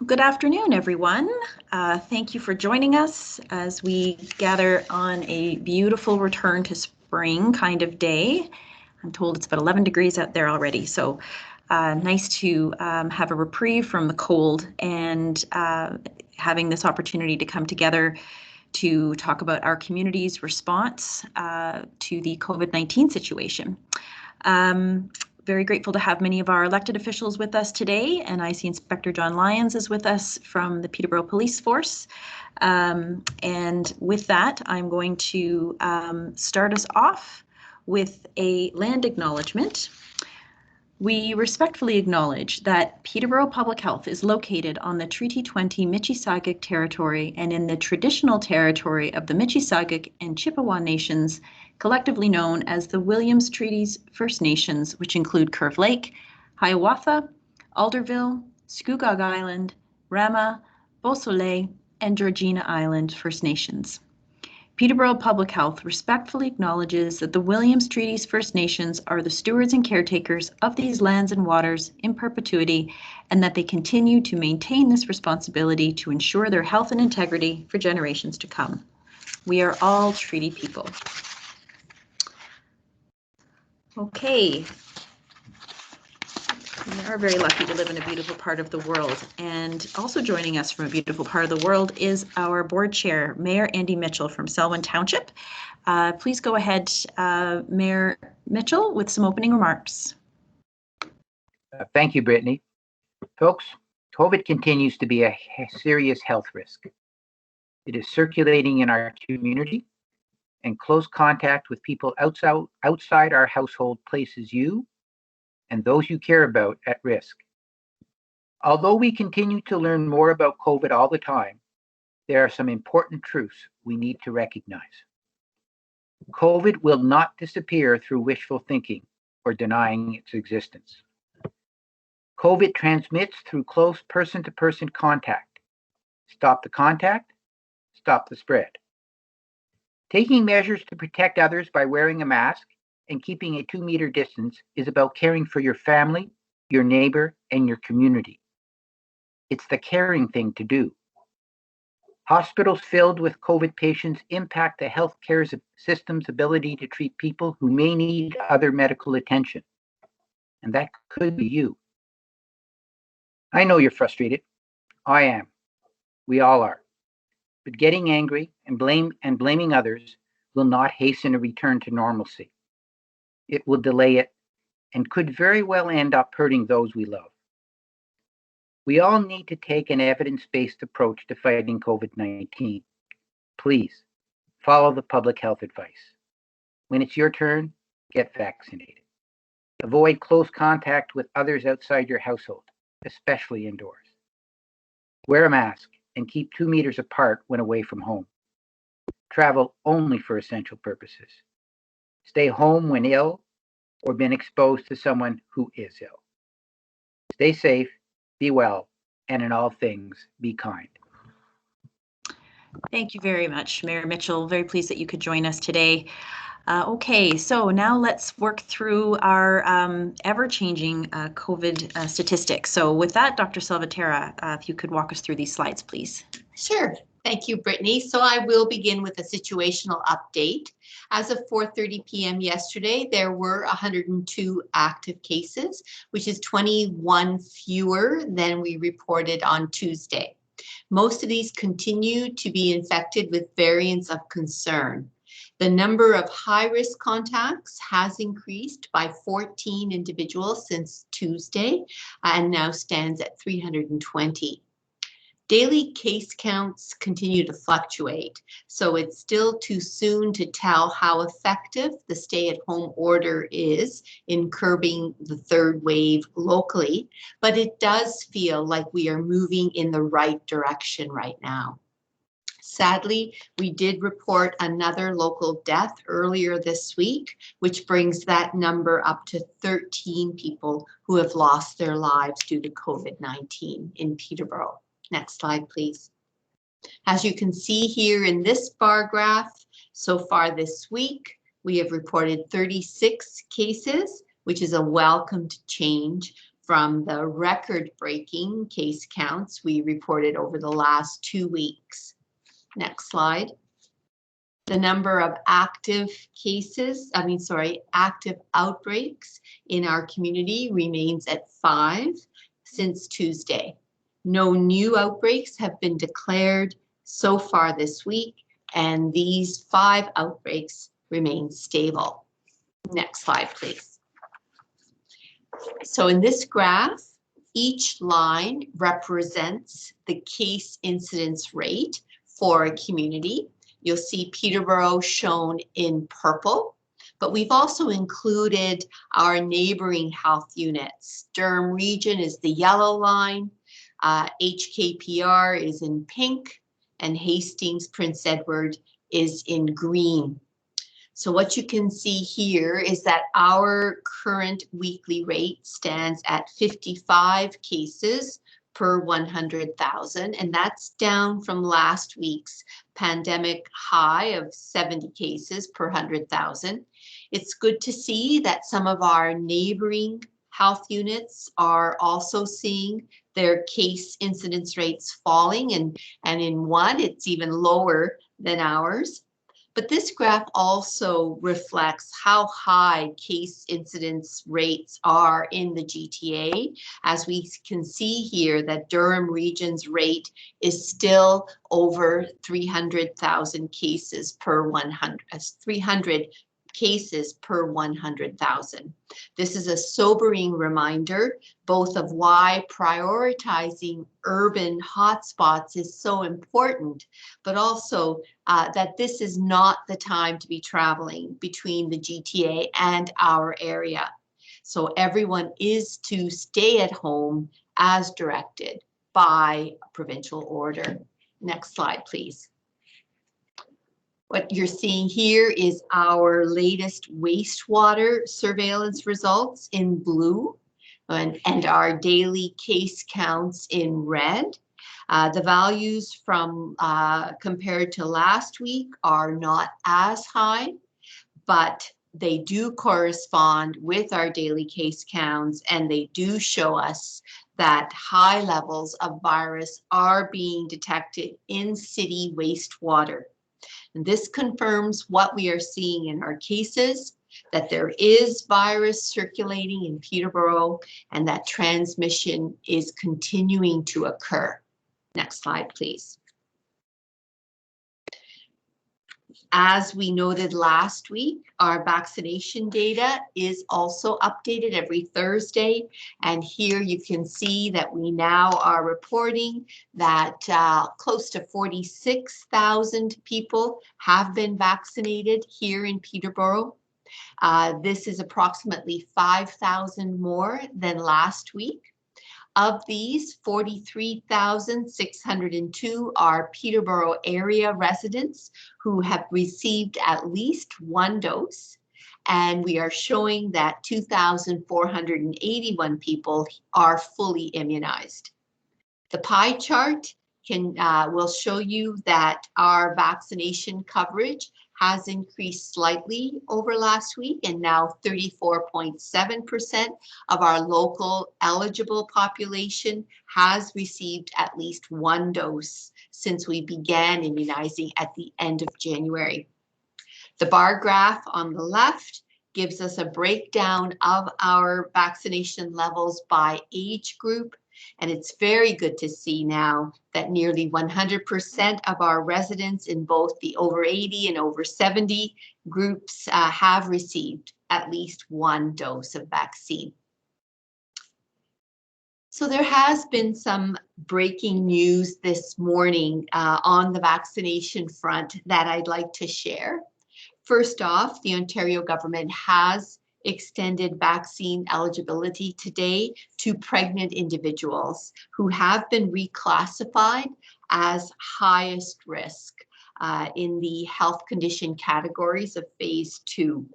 Good afternoon, everyone. Thank you for joining us as we gather on a beautiful return to spring kind of day. I'm told it's about 11 degrees out there already, so nice to have a reprieve from the cold and having this opportunity to come together to talk about our community's response to the COVID-19 situation. Very grateful to have many of our elected officials with us today, and I see Inspector John Lyons is with us from the Peterborough Police Force. And with that, I'm going to start us off with a land acknowledgement. We respectfully acknowledge that Peterborough Public Health is located on the Treaty 20 Mississauga territory and in the traditional territory of the Mississauga and Chippewa Nations, collectively known as the Williams Treaties First Nations, which include Curve Lake, Hiawatha, Alderville, Scugog Island, Rama, Beausoleil, and Georgina Island First Nations. Peterborough Public Health respectfully acknowledges that the Williams Treaties First Nations are the stewards and caretakers of these lands and waters in perpetuity, and that they continue to maintain this responsibility to ensure their health and integrity for generations to come. We are all treaty people. Okay. We are very lucky to live in a beautiful part of the world, and also joining us from a beautiful part of the world is our board chair, Mayor Andy Mitchell from Selwyn Township. Please go ahead, Mayor Mitchell, with some opening remarks. Thank you, Brittany. Folks, COVID continues to be a serious health risk. It is circulating in our community, and close contact with people outside our household places you and those you care about at risk. Although we continue to learn more about COVID all the time, there are some important truths we need to recognize. COVID will not disappear through wishful thinking or denying its existence. COVID transmits through close person-to-person contact. Stop the contact, stop the spread. Taking measures to protect others by wearing a mask and keeping a 2-meter distance is about caring for your family, your neighbor, and your community. It's the caring thing to do. Hospitals filled with COVID patients impact the healthcare system's ability to treat people who may need other medical attention. And that could be you. I know you're frustrated. I am. We all are. But getting angry and blaming others will not hasten a return to normalcy. It will delay it and could very well end up hurting those we love. We all need to take an evidence-based approach to fighting COVID-19. Please follow the public health advice. When it's your turn, get vaccinated. Avoid close contact with others outside your household, especially indoors. Wear a mask and keep 2 meters apart when away from home. Travel only for essential purposes. Stay home when ill or been exposed to someone who is ill. Stay safe, be well, and in all things, be kind. Thank you very much, Mayor Mitchell. Very pleased that you could join us today. Okay, so now let's work through our ever-changing COVID statistics. So with that, Dr. Salvatierra, if you could walk us through these slides, please. Sure. Thank you, Brittany. So I will begin with a situational update. As of 4:30 p.m. yesterday, there were 102 active cases, which is 21 fewer than we reported on Tuesday. Most of these continue to be infected with variants of concern. The number of high-risk contacts has increased by 14 individuals since Tuesday and now stands at 320. Daily case counts continue to fluctuate, so it's still too soon to tell how effective the stay-at-home order is in curbing the third wave locally, but it does feel like we are moving in the right direction right now. Sadly, we did report another local death earlier this week, which brings that number up to 13 people who have lost their lives due to COVID-19 in Peterborough. Next slide, please. As you can see here in this bar graph, so far this week, we have reported 36 cases, which is a welcomed change from the record-breaking case counts we reported over the last 2 weeks. Next slide. The number of active outbreaks in our community remains at 5 since Tuesday. No new outbreaks have been declared so far this week, and these 5 outbreaks remain stable. Next slide, please. So in this graph, each line represents the case incidence rate for a community. You'll see Peterborough shown in purple, but we've also included our neighboring health units. Durham Region is the yellow line, HKPR is in pink, and Hastings Prince Edward is in green. So what you can see here is that our current weekly rate stands at 55 cases per 100,000, and that's down from last week's pandemic high of 70 cases per 100,000. It's good to see that some of our neighboring health units are also seeing their case incidence rates falling, and in one, it's even lower than ours. But this graph also reflects how high case incidence rates are in the GTA. As we can see here, that Durham Region's rate is still over 300,000 cases per 300 cases per 100,000. This is a sobering reminder both of why prioritizing urban hotspots is so important, but also that this is not the time to be traveling between the GTA and our area. So everyone is to stay at home as directed by provincial order. Next slide, please. What you're seeing here is our latest wastewater surveillance results in blue and our daily case counts in red. The values from compared to last week are not as high, but they do correspond with our daily case counts, and they do show us that high levels of virus are being detected in city wastewater. And this confirms what we are seeing in our cases, that there is virus circulating in Peterborough and that transmission is continuing to occur. Next slide, please. As we noted last week, our vaccination data is also updated every Thursday. And here you can see that we now are reporting that close to 46,000 people have been vaccinated here in Peterborough. This is approximately 5,000 more than last week. Of these, 43,602 are Peterborough area residents who have received at least 1 dose. And we are showing that 2,481 people are fully immunized. The pie chart will show you that our vaccination coverage has increased slightly over last week, and now 34.7% of our local eligible population has received at least 1 dose since we began immunizing at the end of January. The bar graph on the left gives us a breakdown of our vaccination levels by age group. And it's very good to see now that nearly 100% of our residents in both the over 80 and over 70 groups have received at least 1 dose of vaccine. So there has been some breaking news this morning on the vaccination front that I'd like to share. First off, the Ontario government has extended vaccine eligibility today to pregnant individuals who have been reclassified as highest risk in the health condition categories of phase 2.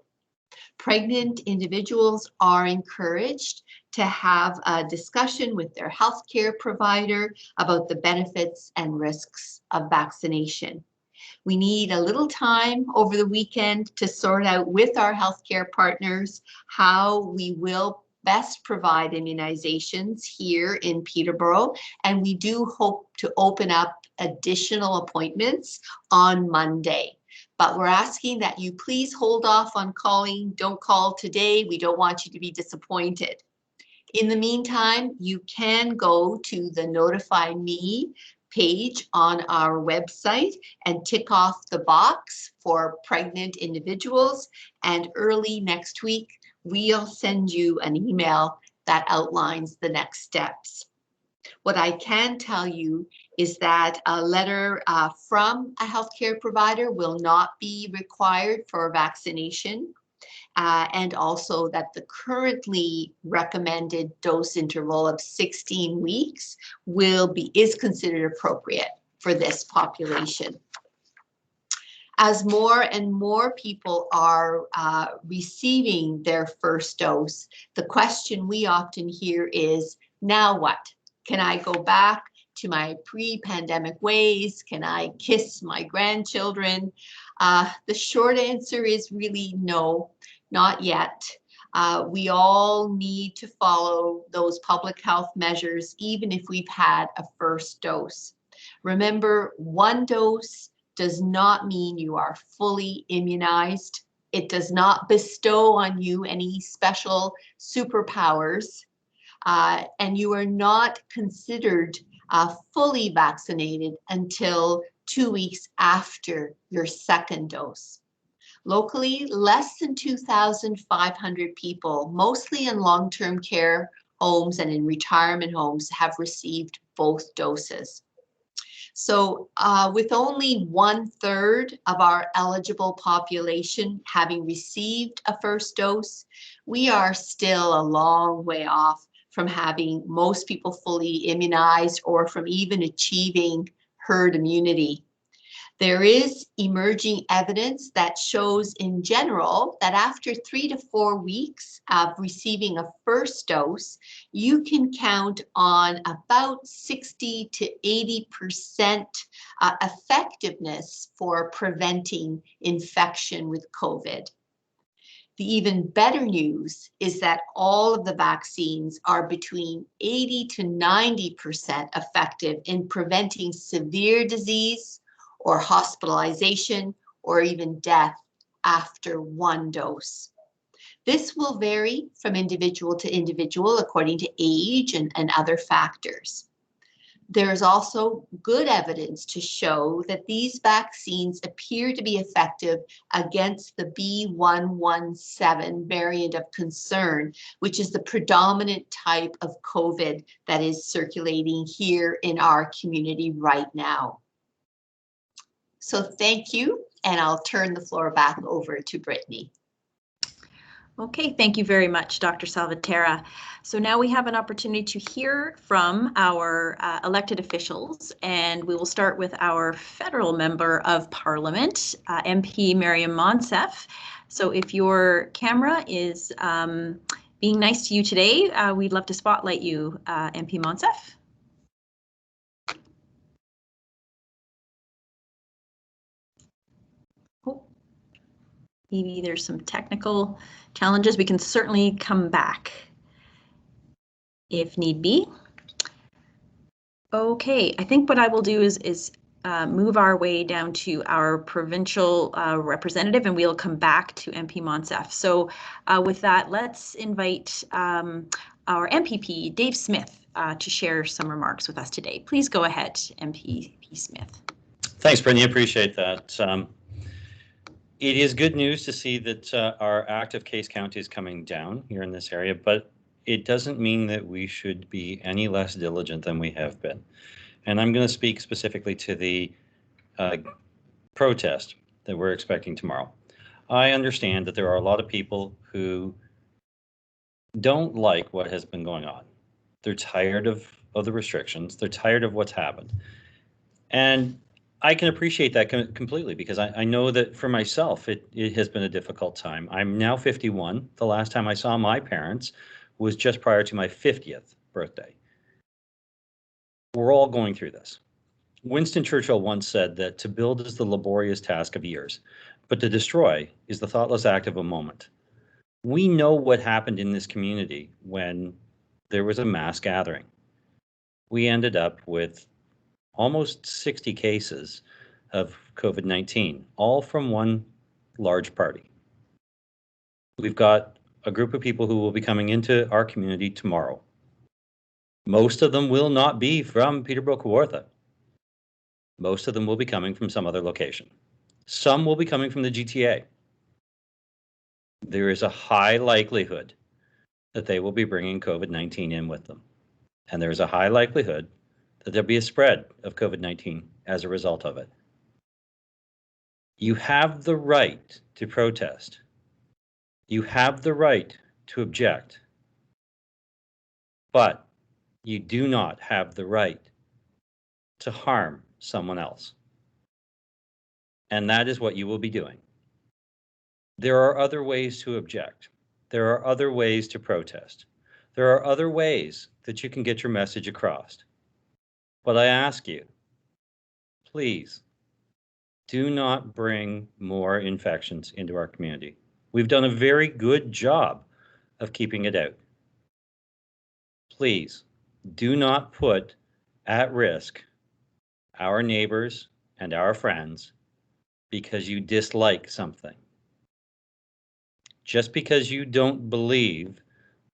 Pregnant individuals are encouraged to have a discussion with their healthcare provider about the benefits and risks of vaccination. We need a little time over the weekend to sort out with our healthcare partners how we will best provide immunizations here in Peterborough, and we do hope to open up additional appointments on Monday. But we're asking that you please hold off on calling. Don't call today. We don't want you to be disappointed. In the meantime, you can go to the Notify Me page on our website and tick off the box for pregnant individuals. And early next week, we'll send you an email that outlines the next steps. What I can tell you is that a letter from a healthcare provider will not be required for vaccination. And also that the currently recommended dose interval of 16 weeks is considered appropriate for this population. As more and more people are receiving their first dose, the question we often hear is, now what? Can I go back to my pre-pandemic ways? Can I kiss my grandchildren? The short answer is really no. Not yet. We all need to follow those public health measures, even if we've had a first dose. Remember, one dose does not mean you are fully immunized. It does not bestow on you any special superpowers, and you are not considered fully vaccinated until 2 weeks after your second dose. Locally, less than 2,500 people, mostly in long-term care homes and in retirement homes, have received both doses. So with only 1/3 of our eligible population having received a first dose, we are still a long way off from having most people fully immunized or from even achieving herd immunity. There is emerging evidence that shows in general that after 3 to 4 weeks of receiving a first dose, you can count on about 60 to 80% effectiveness for preventing infection with COVID. The even better news is that all of the vaccines are between 80 to 90% effective in preventing severe disease or hospitalization, or even death after one dose. This will vary from individual to individual according to age and other factors. There is also good evidence to show that these vaccines appear to be effective against the B.1.1.7 variant of concern, which is the predominant type of COVID that is circulating here in our community right now. So thank you, and I'll turn the floor back over to Brittany. Okay, thank you very much, Dr. Salvatierra. So now we have an opportunity to hear from our elected officials, and we will start with our federal member of Parliament, MP Maryam Monsef. So if your camera is being nice to you today, we'd love to spotlight you, MP Monsef. Maybe there's some technical challenges. We can certainly come back if need be. Okay, I think what I will do is move our way down to our provincial representative, and we'll come back to MP Monsef. So with that, let's invite our MPP, Dave Smith, to share some remarks with us today. Please go ahead, MPP Smith. Thanks, Brittany. Appreciate that. It is good news to see that our active case count is coming down here in this area, but it doesn't mean that we should be any less diligent than we have been. And I'm going to speak specifically to the protest that we're expecting tomorrow. I understand that there are a lot of people who don't like what has been going on. They're tired of the restrictions. They're tired of what's happened. And I can appreciate that completely, because I know that for myself, it has been a difficult time. I'm now 51. The last time I saw my parents was just prior to my 50th birthday. We're all going through this. Winston Churchill once said that to build is the laborious task of years, but to destroy is the thoughtless act of a moment. We know what happened in this community when there was a mass gathering. We ended up with almost 60 cases of COVID-19, all from one large party. We've got a group of people who will be coming into our community tomorrow. Most of them will not be from Peterborough Kawartha. Most of them will be coming from some other location. Some will be coming from the GTA. There is a high likelihood that they will be bringing COVID-19 in with them. And there is a high likelihood that there'll be a spread of COVID-19 as a result of it. You have the right to protest. You have the right to object. But you do not have the right to harm someone else. And that is what you will be doing. There are other ways to object. There are other ways to protest. There are other ways that you can get your message across. But I ask you, please, do not bring more infections into our community. We've done a very good job of keeping it out. Please, do not put at risk our neighbors and our friends because you dislike something. Just because you don't believe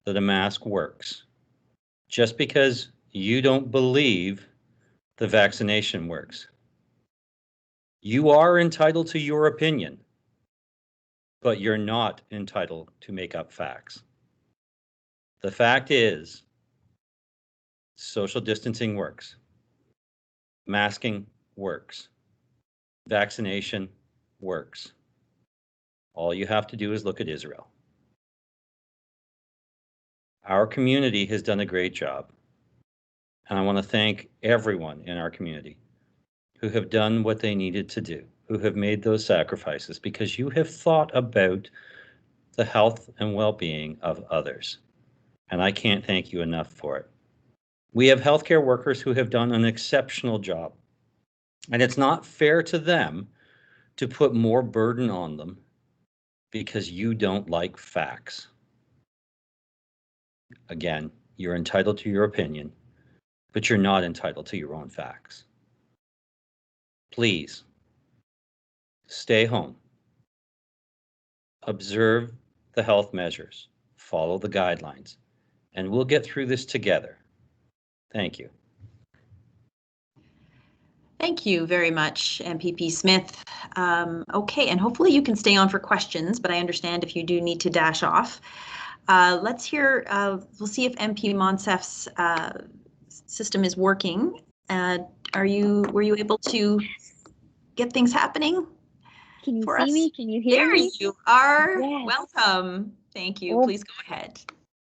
that a mask works, just because you don't believe the vaccination works. You are entitled to your opinion, but you're not entitled to make up facts. The fact is, social distancing works. Masking works. Vaccination works. All you have to do is look at Israel. Our community has done a great job. And I want to thank everyone in our community who have done what they needed to do, who have made those sacrifices, because you have thought about the health and well-being of others. And I can't thank you enough for it. We have healthcare workers who have done an exceptional job. And it's not fair to them to put more burden on them because you don't like facts. Again, you're entitled to your opinion, but you're not entitled to your own facts. Please, stay home. Observe the health measures. Follow the guidelines. And we'll get through this together. Thank you. Thank you very much, MPP Smith. Okay, and hopefully you can stay on for questions, but I understand if you do need to dash off. Let's hear, we'll see if MP Monsef's system is working. Were you able to get things happening? Can you for see us? me? Can you hear me? There you are. Yes. Welcome. Thank you. Well, Please go ahead.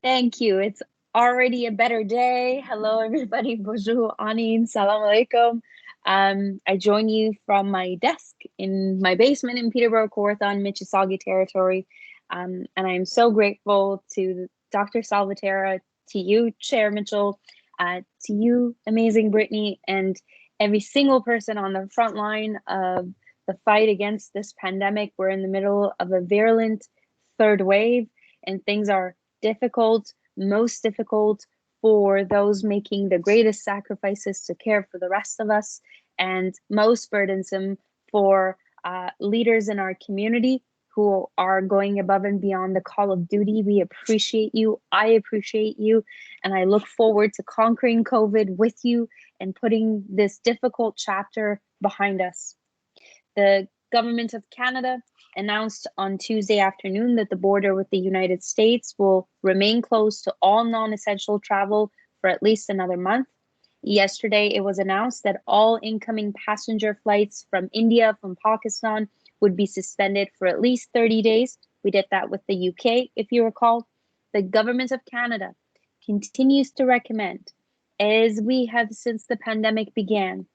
Thank you. It's already a better day. Hello, everybody. Bonjour, Anin. Salam alaikum. I join you from my desk in my basement in Peterborough, Kawartha, Mississauga territory. And I am so grateful to Dr. Salvatera, to you, Chair Mitchell, to you, amazing Brittany, and every single person on the front line of the fight against this pandemic. We're in the middle of a virulent third wave, and things are difficult, most difficult for those making the greatest sacrifices to care for the rest of us, and most burdensome for leaders in our community who are going above and beyond the call of duty. We appreciate you. I appreciate you. And I look forward to conquering COVID with you and putting this difficult chapter behind us. The Government of Canada announced on Tuesday afternoon that the border with the United States will remain closed to all non-essential travel for at least another month. Yesterday, it was announced that all incoming passenger flights from India, from Pakistan, would be suspended for at least 30 days. We did that with the UK, if you recall. The Government of Canada continues to recommend, as we have since the pandemic began,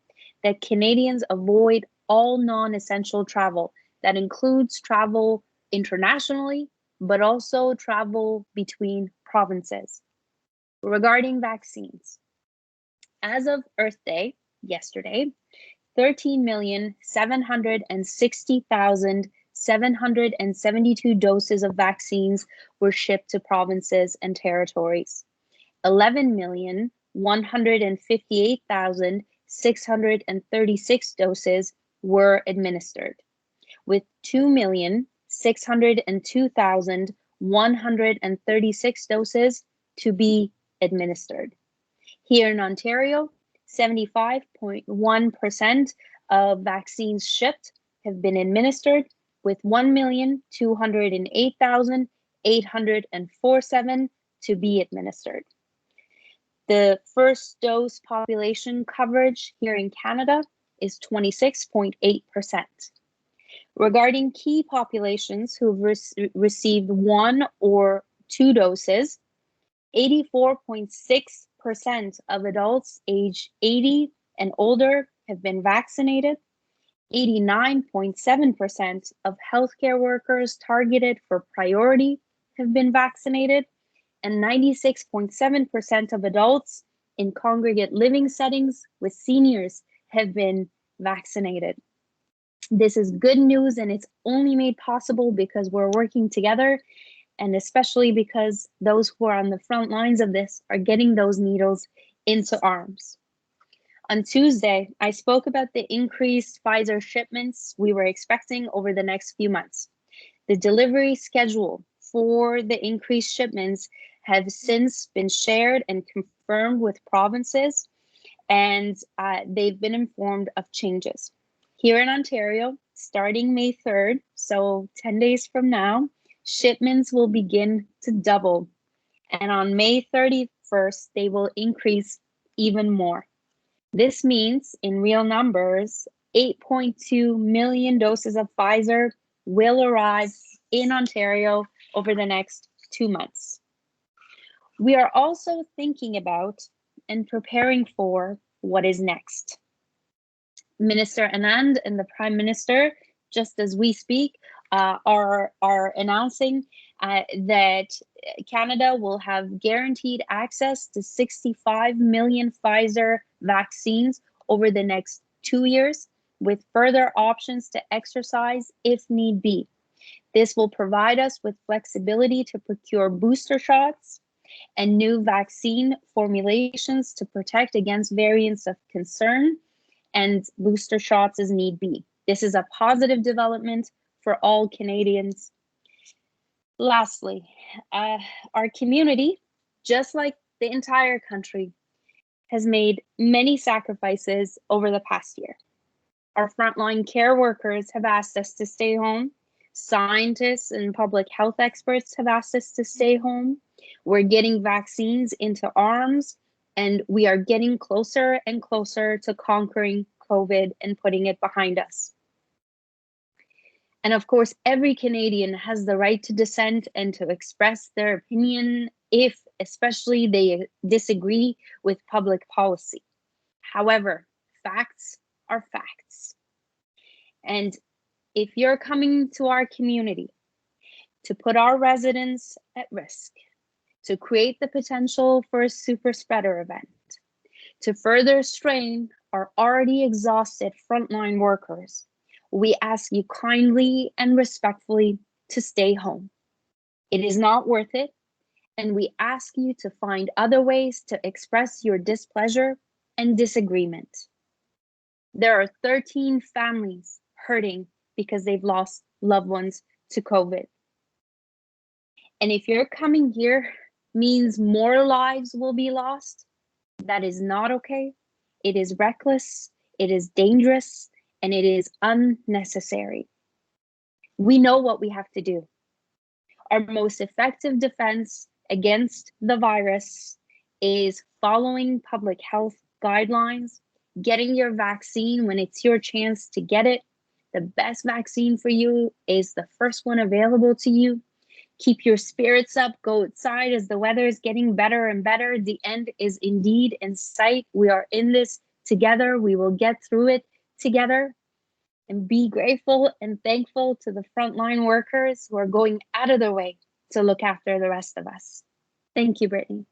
that Canadians avoid all non-essential travel. That includes travel internationally, but also travel between provinces. Regarding vaccines, as of Earth Day, yesterday, 13,760,000 772 doses of vaccines were shipped to provinces and territories. 11,158,636 doses were administered, with 2,602,136 doses to be administered. Here in Ontario, 75.1% of vaccines shipped have been administered, with 1,208,847 to be administered. The first dose population coverage here in Canada is 26.8%. Regarding key populations who've received 1 or 2 doses, 84.6% of adults aged 80 and older have been vaccinated. 89.7% of healthcare workers targeted for priority have been vaccinated, and 96.7% of adults in congregate living settings with seniors have been vaccinated. This is good news, and it's only made possible because we're working together, and especially because those who are on the front lines of this are getting those needles into arms. On Tuesday, I spoke about the increased Pfizer shipments we were expecting over the next few months. The delivery schedule for the increased shipments have since been shared and confirmed with provinces, and they've been informed of changes. Here in Ontario, starting May 3rd, so 10 days from now, shipments will begin to double. And on May 31st, they will increase even more. This means, in real numbers, 8.2 million doses of Pfizer will arrive in Ontario over the next 2 months. We are also thinking about and preparing for what is next. Minister Anand and the Prime Minister, just as we speak, are announcing that Canada will have guaranteed access to 65 million Pfizer vaccines over the next 2 years, with further options to exercise if need be. This will provide us with flexibility to procure booster shots and new vaccine formulations to protect against variants of concern and booster shots as need be. This is a positive development for all Canadians. Lastly, our community, just like the entire country, has made many sacrifices over the past year. Our frontline care workers have asked us to stay home. Scientists and public health experts have asked us to stay home. We're getting vaccines into arms, and we are getting closer and closer to conquering COVID and putting it behind us. And of course, every Canadian has the right to dissent and to express their opinion if, especially, they disagree with public policy. However, facts are facts. And if you're coming to our community to put our residents at risk, to create the potential for a super spreader event, to further strain our already exhausted frontline workers, we ask you kindly and respectfully to stay home. It is not worth it, and we ask you to find other ways to express your displeasure and disagreement. There are 13 families hurting because they've lost loved ones to COVID. And if your coming here means more lives will be lost, that is not okay. It is reckless, it is dangerous, and it is unnecessary. We know what we have to do. Our most effective defense against the virus is following public health guidelines, getting your vaccine when it's your chance to get it. The best vaccine for you is the first one available to you. Keep your spirits up, go outside as the weather is getting better and better. The end is indeed in sight. We are in this together. We will get through it together. And be grateful and thankful to the frontline workers who are going out of their way to look after the rest of us. Thank you, Brittany.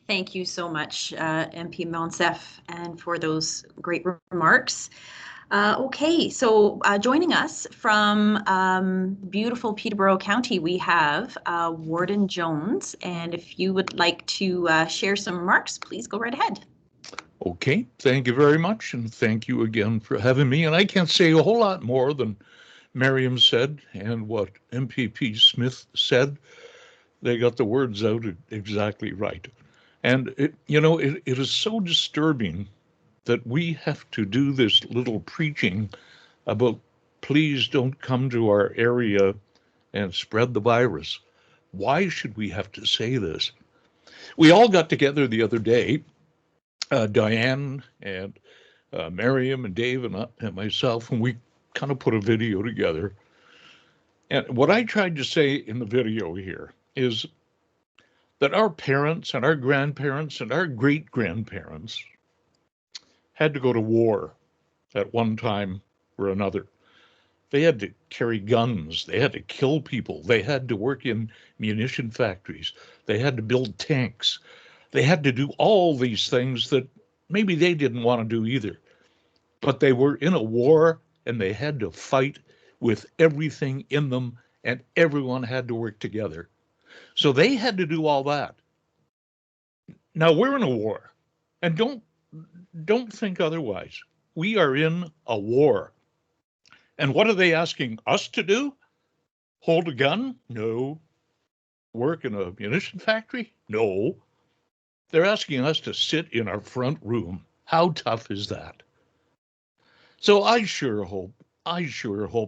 Thank you so much, MP Monsef, and for those great remarks. Okay, so joining us from beautiful Peterborough County, we have Warden Jones. And if you would like to share some remarks, please go right ahead. Okay, thank you very much, and thank you again for having me. And I can't say a whole lot more than Miriam said and what MPP Smith said. They got the words out exactly right. And it is so disturbing that we have to do this little preaching about please don't come to our area and spread the virus. Why should we have to say this? We all got together the other day, Diane and Miriam and Dave and myself, and we kind of put a video together. And what I tried to say in the video here is that our parents and our grandparents and our great grandparents had to go to war at one time or another. They had to carry guns. They had to kill people. They had to work in munition factories. They had to build tanks. They had to do all these things that maybe they didn't want to do either. But they were in a war and they had to fight with everything in them, and everyone had to work together. So they had to do all that. Now we're in a war, and don't think otherwise. We are in a war. And what are they asking us to do? Hold a gun? No. Work in a munition factory? No. They're asking us to sit in our front room. How tough is that? So I sure hope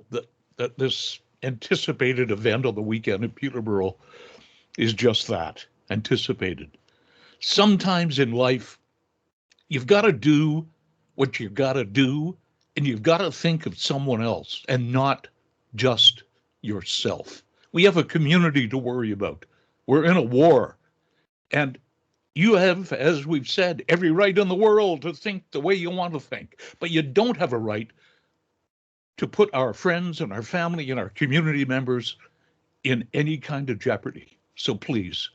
that this anticipated event on the weekend in Peterborough is just that, anticipated. Sometimes in life, you've got to do what you've got to do, and you've got to think of someone else and not just yourself. We have a community to worry about. We're in a war, and you have, as we've said, every right in the world to think the way you want to think, but you don't have a right to put our friends and our family and our community members in any kind of jeopardy. So please,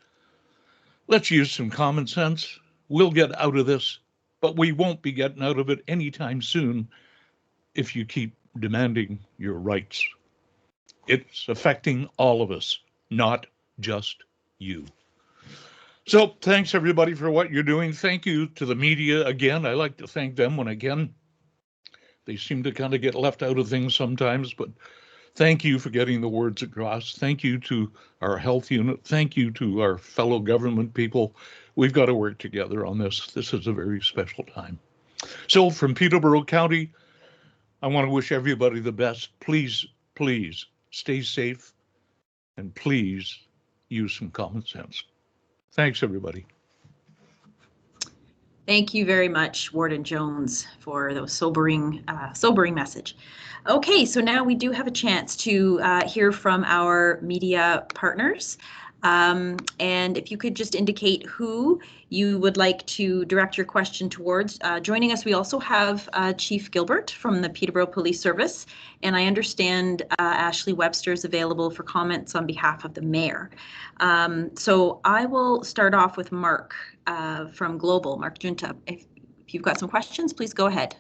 let's use some common sense. We'll get out of this, but we won't be getting out of it anytime soon if you keep demanding your rights. It's affecting all of us, not just you. So thanks everybody for what you're doing. Thank you to the media again. I like to thank them when I can. They seem to kind of get left out of things sometimes, but thank you for getting the words across. Thank you to our health unit. Thank you to our fellow government people. We've got to work together on this. This is a very special time. So from Peterborough County, I want to wish everybody the best. Please, please stay safe, and please use some common sense. Thanks, everybody. Thank you very much, Warden Jones, for the sobering message. Okay, so now we do have a chance to hear from our media partners. And if you could just indicate who you would like to direct your question towards. Joining us, we also have Chief Gilbert from the Peterborough Police Service, and I understand Ashley Webster is available for comments on behalf of the mayor. So I will start off with Mark from Global, Mark Junta. If you've got some questions, please go ahead.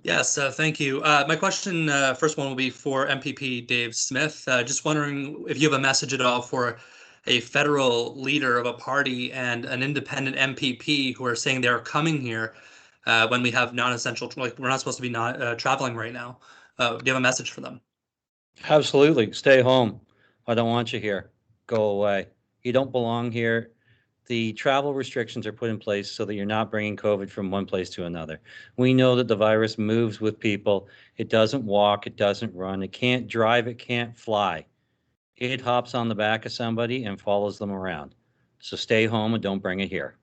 Yes, thank you. My question, first one will be for MPP Dave Smith. Just wondering if you have a message at all for a federal leader of a party and an independent MPP who are saying they're coming here when we have non-essential, like we're not supposed to be not traveling right now. Do you have a message for them? Absolutely. Stay home. I don't want you here. Go away. You don't belong here. The travel restrictions are put in place so that you're not bringing COVID from one place to another. We know that the virus moves with people. It doesn't walk. It doesn't run. It can't drive. It can't fly. It hops on the back of somebody and follows them around. So stay home and don't bring it here.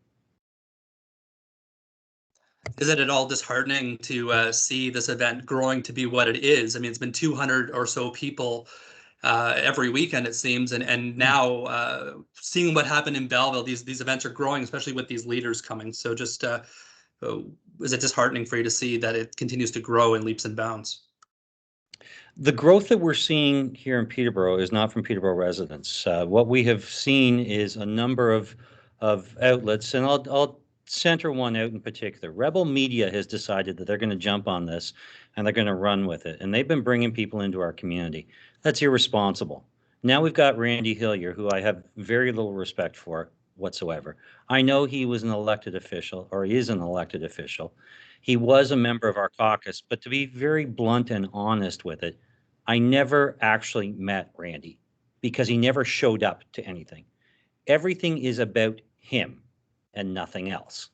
Is it at all disheartening to see this event growing to be what it is? I mean, it's been 200 or so people every weekend, it seems, and now seeing what happened in Belleville, these events are growing, especially with these leaders coming. So just is it disheartening for you to see that it continues to grow in leaps and bounds? The growth that we're seeing here in Peterborough is not from Peterborough residents. What we have seen is a number of outlets, and I'll center one out in particular. Rebel Media has decided that they're going to jump on this and they're going to run with it. And they've been bringing people into our community. That's irresponsible. Now we've got Randy Hillier, who I have very little respect for whatsoever. I know he was an elected official, or he is an elected official. He was a member of our caucus, but to be very blunt and honest with it, I never actually met Randy because he never showed up to anything. Everything is about him and nothing else.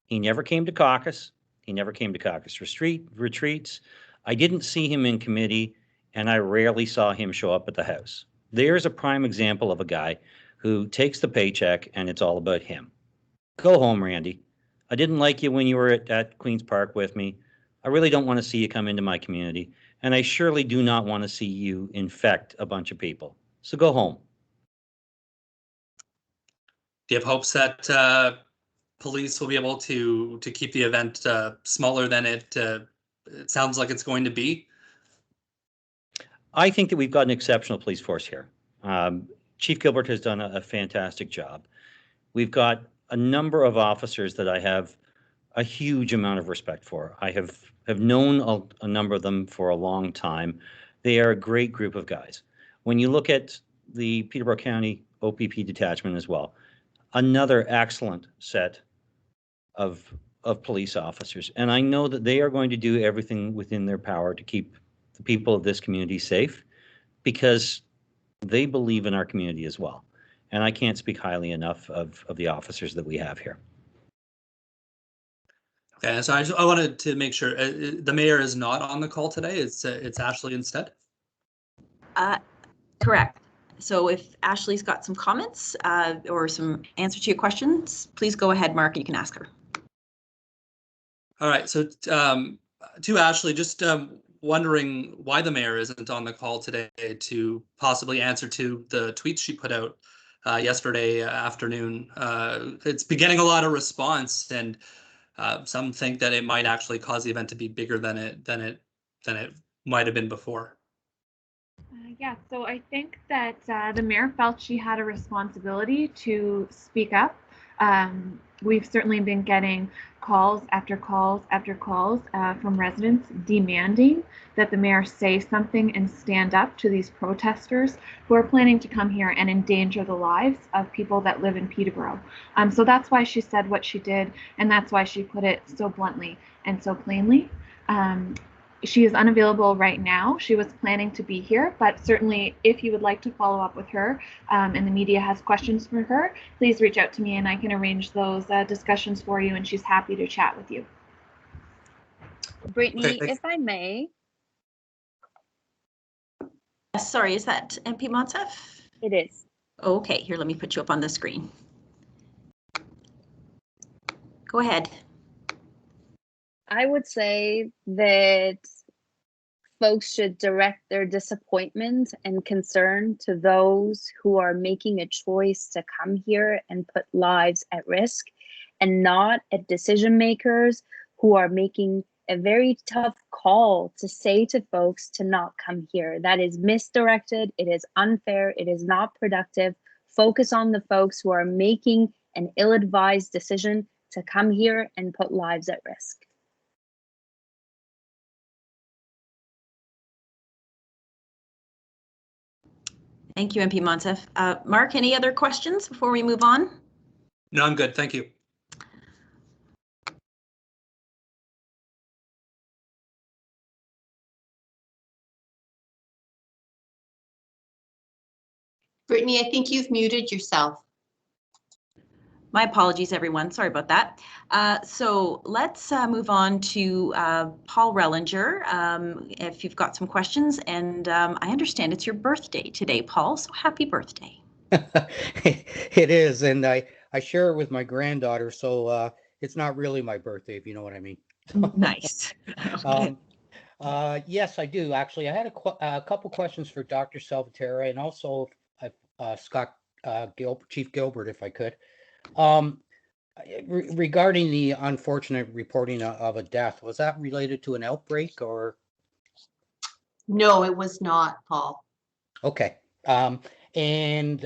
He never came to caucus. He never came to caucus retreats. I didn't see him in committee, and I rarely saw him show up at the House. There's a prime example of a guy who takes the paycheck and it's all about him. Go home, Randy. I didn't like you when you were at Queen's Park with me. I really don't want to see you come into my community, and I surely do not want to see you infect a bunch of people. So go home. Do you have hopes that police will be able to keep the event smaller than it sounds like it's going to be? I think that we've got an exceptional police force here. Chief Gilbert has done a fantastic job. We've got a number of officers that I have a huge amount of respect for. I have known a number of them for a long time. They are a great group of guys. When you look at the Peterborough County OPP detachment as well, another excellent set of police officers. And I know that they are going to do everything within their power to keep the people of this community safe because they believe in our community as well. And I can't speak highly enough of the officers that we have here. Okay, so I wanted to make sure the mayor is not on the call today. It's Ashley instead. Correct. So if Ashley's got some comments or some answer to your questions, please go ahead, Mark. You can ask her. All right. So to Ashley, just wondering why the mayor isn't on the call today to possibly answer to the tweets she put out yesterday afternoon. It's been getting a lot of response, and some think that it might actually cause the event to be bigger than it might have been before. Yeah, so I think that the mayor felt she had a responsibility to speak up. We've certainly been getting calls after calls after calls from residents demanding that the mayor say something and stand up to these protesters who are planning to come here and endanger the lives of people that live in Peterborough. So that's why she said what she did, and that's why she put it so bluntly and so plainly. She is unavailable right now. She was planning to be here, but certainly if you would like to follow up with her and the media has questions for her, please reach out to me and I can arrange those discussions for you, and she's happy to chat with you. Brittany, Okay, if I may. Sorry, is that MP Montsev? It is. Okay, here, let me put you up on the screen. Go ahead. I would say that folks should direct their disappointment and concern to those who are making a choice to come here and put lives at risk, and not at decision makers who are making a very tough call to say to folks to not come here. That is misdirected. It is unfair. It is not productive. Focus on the folks who are making an ill-advised decision to come here and put lives at risk. Thank you, MP Montsev. Mark, any other questions before we move on? No, I'm good. Thank you. Brittany, I think you've muted yourself. My apologies, everyone. Sorry about that. So let's move on to Paul Rellinger, if you've got some questions. And I understand it's your birthday today, Paul, so happy birthday. It is, and I share it with my granddaughter, so it's not really my birthday, if you know what I mean. Nice. Yes, I do, actually. I had a couple questions for Dr. Salvatore and also Scott Chief Gilbert, if I could. Regarding the unfortunate reporting of a death, was that related to an outbreak or? No, it was not, Paul. Okay. And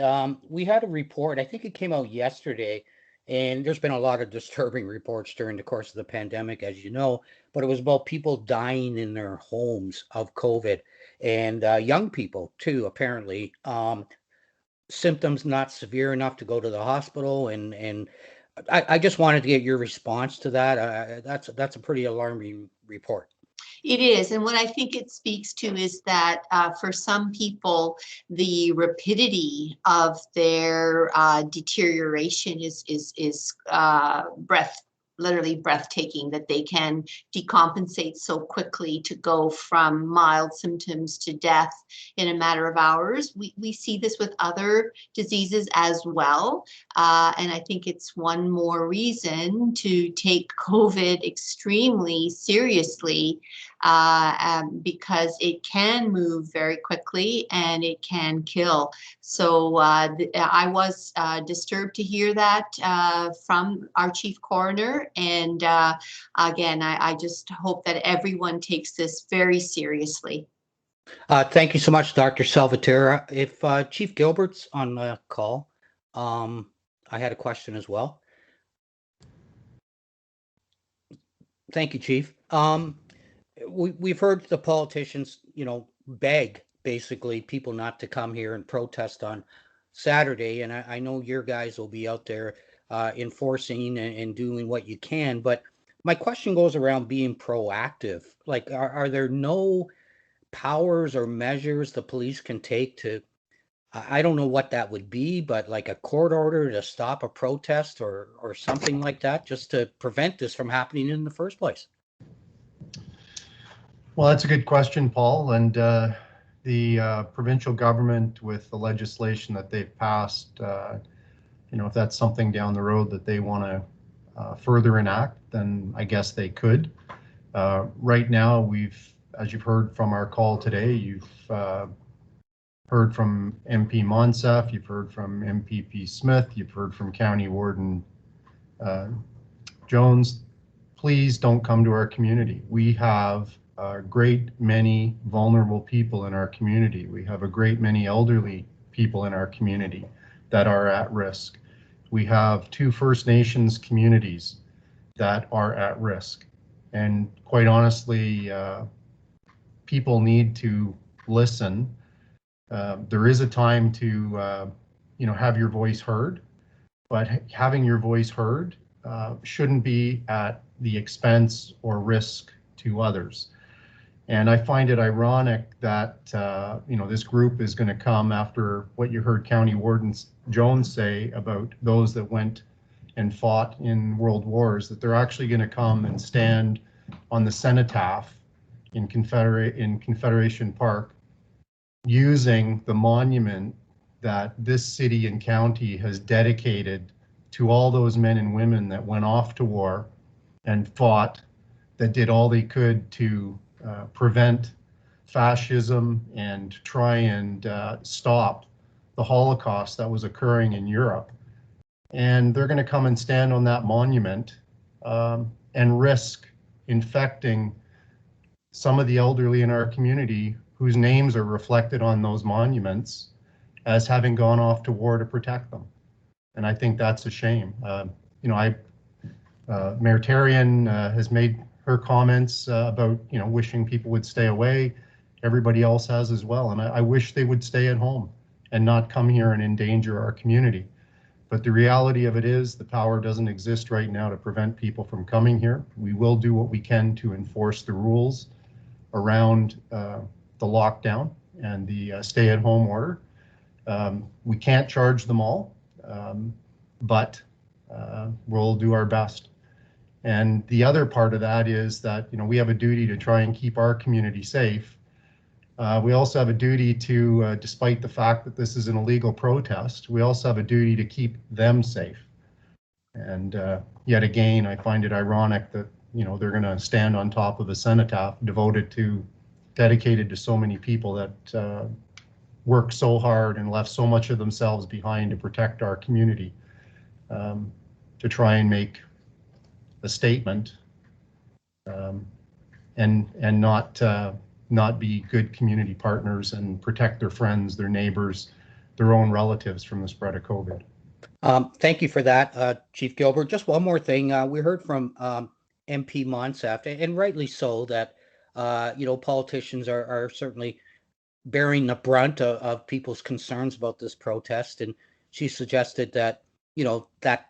we had a report, I think it came out yesterday, And there's been a lot of disturbing reports during the course of the pandemic, as you know, but it was about people dying in their homes of COVID, and young people too, apparently. Symptoms not severe enough to go to the hospital, and I just wanted to get your response to that. That's a pretty alarming report. It is, and what I think it speaks to is that for some people, the rapidity of their deterioration is literally breathtaking. That they can decompensate so quickly to go from mild symptoms to death in a matter of hours. We see this with other diseases as well, and I think it's one more reason to take COVID extremely seriously. Because it can move very quickly and it can kill. So I was disturbed to hear that from our chief coroner. And again, I just hope that everyone takes this very seriously. Thank you so much, Dr. Salvatierra. If Chief Gilbert's on the call, I had a question as well. Thank you, Chief. We've heard the politicians, beg basically people not to come here and protest on Saturday. And I know your guys will be out there enforcing and doing what you can. But my question goes around being proactive. Like, are there no powers or measures the police can take to, I don't know what that would be, but like a court order to stop a protest or something like that, just to prevent this from happening in the first place? Well, that's a good question, Paul. And the provincial government, with the legislation that they've passed, if that's something down the road that they want to further enact, then I guess they could. Right now, as you've heard from our call today, you've heard from MP Monsef, you've heard from MPP Smith, you've heard from County Warden Jones. Please don't come to our community. We have a great many vulnerable people in our community. We have a great many elderly people in our community that are at risk. We have 2 First Nations communities that are at risk. And quite honestly, people need to listen. There is a time to, have your voice heard, but having your voice heard shouldn't be at the expense or risk to others. And I find it ironic that, this group is going to come after what you heard County Warden Jones say about those that went and fought in world wars, that they're actually going to come and stand on the cenotaph in Confederation Park, using the monument that this city and county has dedicated to all those men and women that went off to war and fought, that did all they could to prevent fascism and try and stop the Holocaust that was occurring in Europe. And they're going to come and stand on that monument and risk infecting some of the elderly in our community whose names are reflected on those monuments as having gone off to war to protect them. And I think that's a shame. Mayor Therrien has made her comments about, wishing people would stay away. Everybody else has as well. And I wish they would stay at home and not come here and endanger our community. But the reality of it is the power doesn't exist right now to prevent people from coming here. We will do what we can to enforce the rules around the lockdown and the stay-at-home order. We can't charge them all, but we'll do our best. And the other part of that is that, we have a duty to try and keep our community safe. We also have a duty to, despite the fact that this is an illegal protest, we also have a duty to keep them safe. And yet again, I find it ironic that, they're going to stand on top of a cenotaph dedicated to so many people that worked so hard and left so much of themselves behind to protect our community, to try and make a statement and not be good community partners and protect their friends, their neighbors, their own relatives from the spread of COVID. Thank you for that, Chief Gilbert. Just one more thing. We heard from MP Monsef, and rightly so, that politicians are certainly bearing the brunt of people's concerns about this protest. And she suggested that, that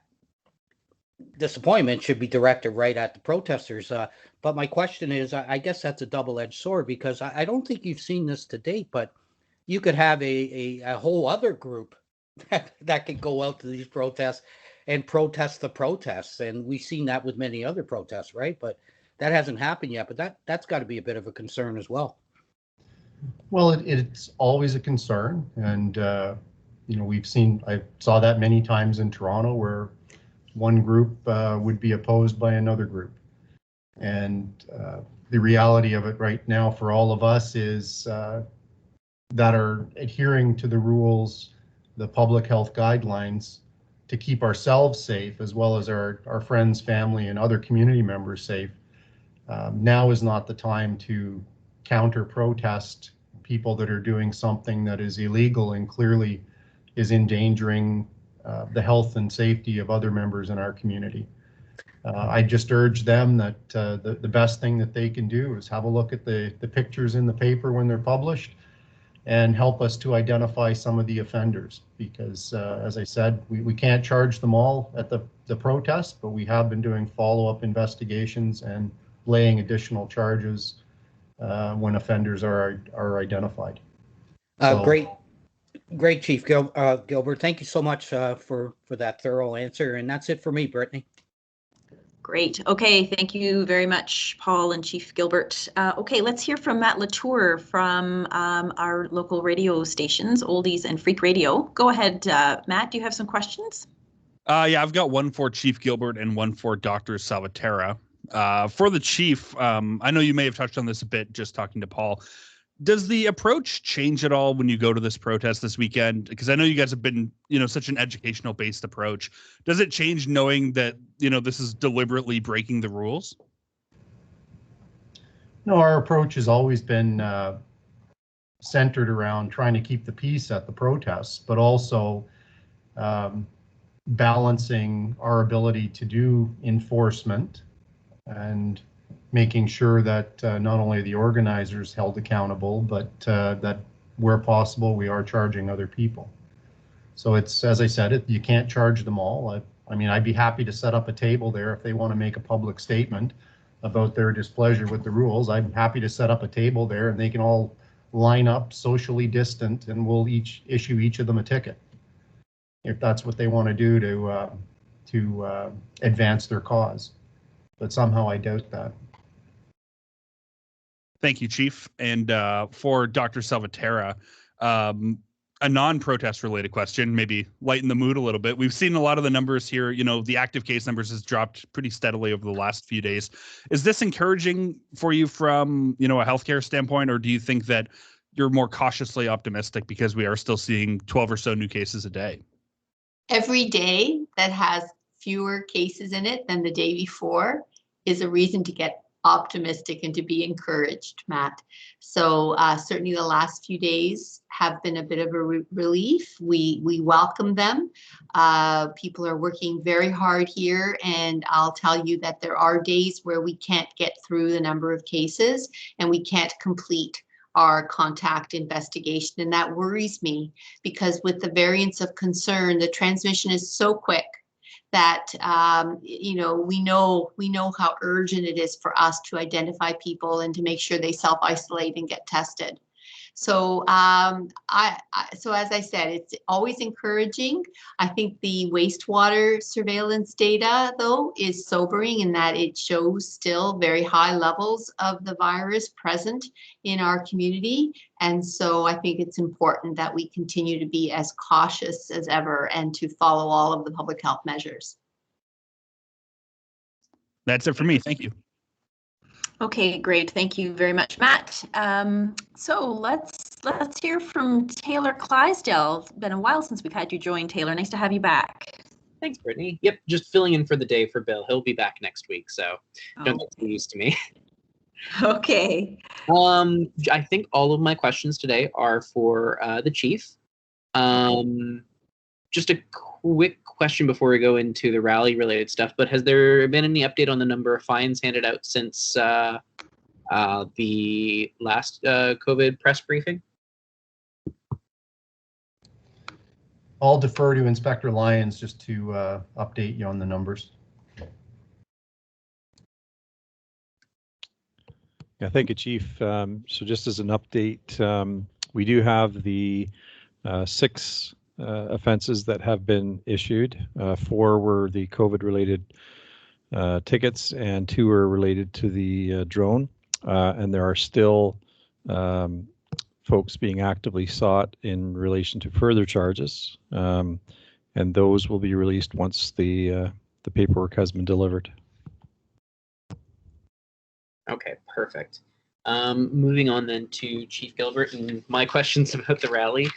disappointment should be directed right at the protesters. But my question is, I guess that's a double-edged sword, because I don't think you've seen this to date, but you could have a whole other group that could go out to these protests and protest the protests. And we've seen that with many other protests, right? But that hasn't happened yet. But that's got to be a bit of a concern as well. Well, it's always a concern. And, I saw that many times in Toronto, where one group would be opposed by another group. And the reality of it right now for all of us is that are adhering to the rules, the public health guidelines, to keep ourselves safe, as well as our friends, family, and other community members safe. Now is not the time to counter protest people that are doing something that is illegal and clearly is endangering the health and safety of other members in our community. I just urge them that the best thing that they can do is have a look at the pictures in the paper when they're published, and help us to identify some of the offenders, because as I said, we can't charge them all at the protest, but we have been doing follow-up investigations and laying additional charges when offenders are identified. Great, Chief Gilbert. Thank you so much for that thorough answer. And that's it for me, Brittany. Great. Okay, thank you very much, Paul and Chief Gilbert. Okay, let's hear from Matt Latour from our local radio stations, Oldies and Freak Radio. Go ahead, Matt. Do you have some questions? Yeah, I've got one for Chief Gilbert and one for Dr. Salvatierra. For the Chief, I know you may have touched on this a bit just talking to Paul. Does the approach change at all when you go to this protest this weekend? Because I know you guys have been, such an educational based approach. Does it change knowing that, this is deliberately breaking the rules? No, our approach has always been centered around trying to keep the peace at the protests, but also balancing our ability to do enforcement and making sure that not only the organizers held accountable, but that where possible, we are charging other people. So it's, as I said, you can't charge them all. I mean, I'd be happy to set up a table there if they want to make a public statement about their displeasure with the rules. I'm happy to set up a table there, and they can all line up socially distant, and we'll issue each of them a ticket, if that's what they want to do to advance their cause. But somehow I doubt that. Thank you, Chief. And for Dr. Salvatierra, a non-protest related question, maybe lighten the mood a little bit. We've seen a lot of the numbers here. The active case numbers has dropped pretty steadily over the last few days. Is this encouraging for you from, a healthcare standpoint, or do you think that you're more cautiously optimistic because we are still seeing 12 or so new cases a day? Every day that has fewer cases in it than the day before is a reason to get optimistic and to be encouraged, Matt. So certainly the last few days have been a bit of a relief. We welcome them. People are working very hard here, and I'll tell you that there are days where we can't get through the number of cases and we can't complete our contact investigation, and that worries me, because with the variants of concern, the transmission is so quick that we know how urgent it is for us to identify people and to make sure they self-isolate and get tested. So so as I said, it's always encouraging. I think the wastewater surveillance data, though, is sobering in that it shows still very high levels of the virus present in our community. And so I think it's important that we continue to be as cautious as ever and to follow all of the public health measures. That's it for me. Thank you. Okay, great. Thank you very much, Matt. So let's hear from Taylor Clydesdale. It's been a while since we've had you join, Taylor. Nice to have you back. Thanks, Brittany. Yep, just filling in for the day for Bill. He'll be back next week, so don't get too used to me. Okay. I think all of my questions today are for the chief. Just a quick question before we go into the rally related stuff, but has there been any update on the number of fines handed out since the last COVID press briefing? I'll defer to Inspector Lyons just to update you on the numbers. Yeah, thank you, Chief. So just as an update, we do have the 6 offenses that have been issued. 4 were the COVID-related tickets, and 2 were related to the drone. And there are still folks being actively sought in relation to further charges, and those will be released once the paperwork has been delivered. Okay, perfect. Moving on then to Chief Gilbert and my questions about the rally.